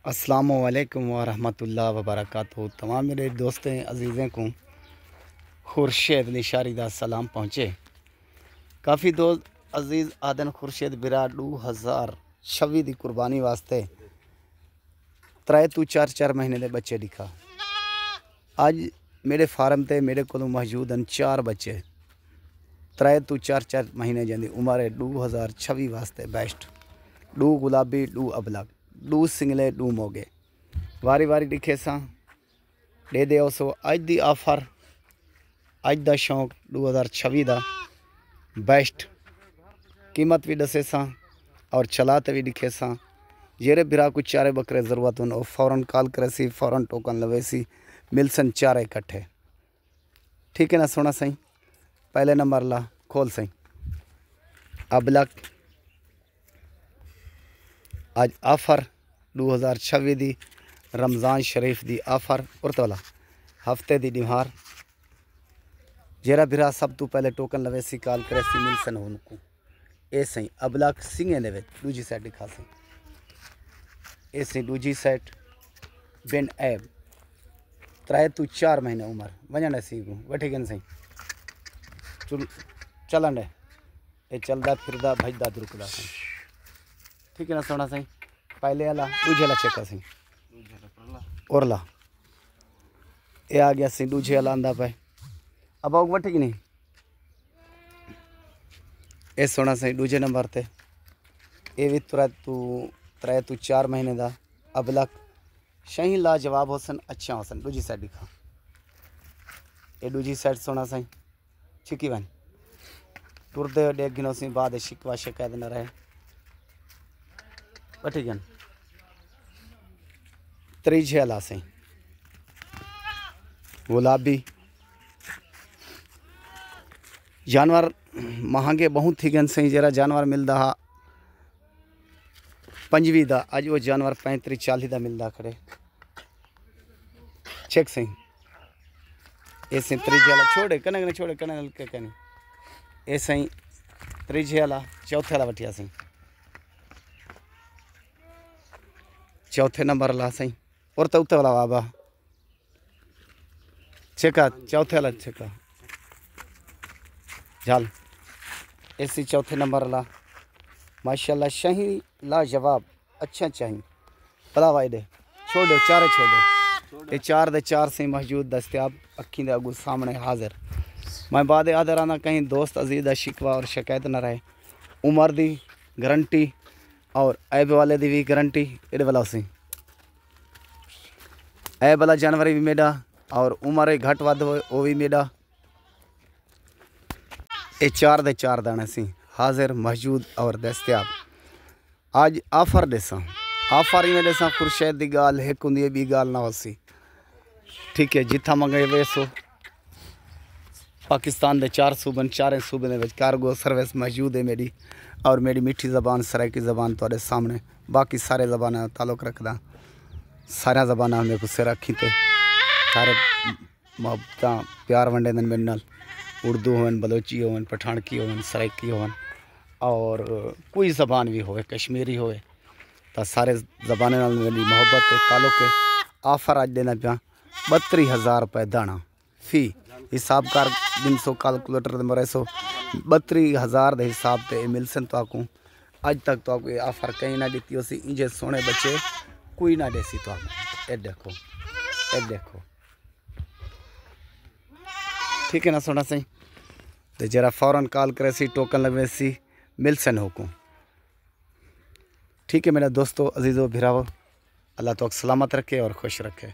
अस्सलामुअलैकुम वरहमतुल्लाह वबरकातुहू। तमाम मेरे दोस्तें अजीज़ें को खुर्शेद निशारी दा सलाम पहुँचे। काफ़ी दोस्त अजीज़ आदन खुर्शेद बिरा 2026 की कुर्बानी वास्ते 3 तो 4 महीने के बच्चे दिखा। अज मेरे फार्म ते मेरे को मौजूद हैं 4 बच्चे 3 तो 4 महीने जी उम्र है। 2026 वास्ते बेस्ट 2 गुलाबी 2 अबलग 2 सिंगले 2 मोगे वारी वारी दिखे सा दे दे सो अज दी ऑफर अज दा शौक 2026 का बेस्ट कीमत भी दसे सा और चलाते भी दिखे सा। जेरे बिरा कुछ 4 बकरे ज़रूरत हो फ़ौरन कॉल करे सी, फ़ौरन टोकन लवे सी, मिलसन 4 इकट्ठे। ठीक है ना सोना सही। पहले नंबर ला खोल सही अबलक आज ऑफर 2026 की रमज़ान शरीफ की ऑफर उर्तवाला हफ्ते की डिमार जेरा बिरा सब तो पहले टोकन लवे सी कॉल करे सी मिलसन उनको ए सही अबलक सिंगे दे दूजी साइड दिखा सी ए सही दूजी साइड बिन ऐब 3 तो 4 महीने उम्र वजन सी को वठी गन सही चलन है ये चलदा फिरदा भजदा दुरुकदा सही। ठीक है ना सोना सही। पहले वाला दूजे वाला चेक सही और ला ये आ गया सही दूजे वाला आंदा पे अब आओ वठी नहीं ये सोना सही दूजे नंबर ते ये भी 3 तो 4 महीने का अबलक शही लाजवाब होसन अच्छा होसन। दूजी साइड दिखा ये दूजी साइड सोना सही छिकी वन टुरदे डेग गिनो सी बाद शिकवा शिकायत न रहे वठी गन त्रीजे वाला सही गुलाबी जानवर महंगे बहुत थी गन सही। जरा जानवर मिलता हा 25 का अज वो जानवर 35-40 का मिलता खड़े चेक सही। ये सही त्रीजे वाला छोड़े कने छोड़े कने के कने ये सही त्रीजे वाला चौथे वाला वटिया सही चौथे नंबर ला सही और तो उत्ते वाला बाबा छेका चौथे वाला छेका झाल ऐसी चौथे नंबर ला माशाल्लाह शही लाजवाब अच्छा चाहिए भला वाइडे छोड़ो 4 छोड़ो ये 4 दे 4 से मौजूद दस्तियाब अखी दे अगू सामने हाजिर। मैं बाद आदर आना कहीं दोस्त अजीज का शिकवा और शिकायत न रहे। उम्र की गारंटी और ऐब वाले की भी गारंटी एडे वाला सी ऐब वाला जानवर भी मेरा और उम्र घट वध हो वो भी मेरा। ये 4 दे 4 दाने सी हाजिर मौजूद और दस्तियाब। आज ऑफर देसा ऑफर ही में देसा खुर्शेद की गाल एक होंगी बी गाल ना होसी। ठीक है जिथा मंगे वेसो पाकिस्तान के 4 सूबन 4 सूबे में कार्गो सर्विस मौजूद है मेरी और मेरी मीठी ज़बान सराइकी ज़बान थोड़े सामने बाकी सारे ज़बाना ताल्लुक़ रखदा सारा ज़बाना मेरे को सिर रखी थे सारे मोहब्बत प्यार वंडे दिन मेरे नाल उर्दू होवन बलोची होवन पठानकी होवन सराइकी होवन और कोई ज़बान भी होवे कश्मीरी होवे तो सारे ज़बाने नाल मेरी मोहब्बत है ताल्लुक़ है। ऑफर अज देना पाया 32,000 रुपये दाना फी हिसाब कर 300 कैलकुलेटर मरे सो 32,000 के हिसाब से मिलसन तो आकू अज तक तो आकू ऑफर कहीं ना दी सी इंजे सोने बच्चे कोई ना देसी तो आकू ए देखो ठीक है ना सोना सही। तो जरा फ़ौरन कॉल करे सी टोकन लगवे सी मिलसन होकू। ठीक है मेरा दोस्तों अजीज़ों भिरावो अल्लाह तो सलामत रखे और खुश रखे।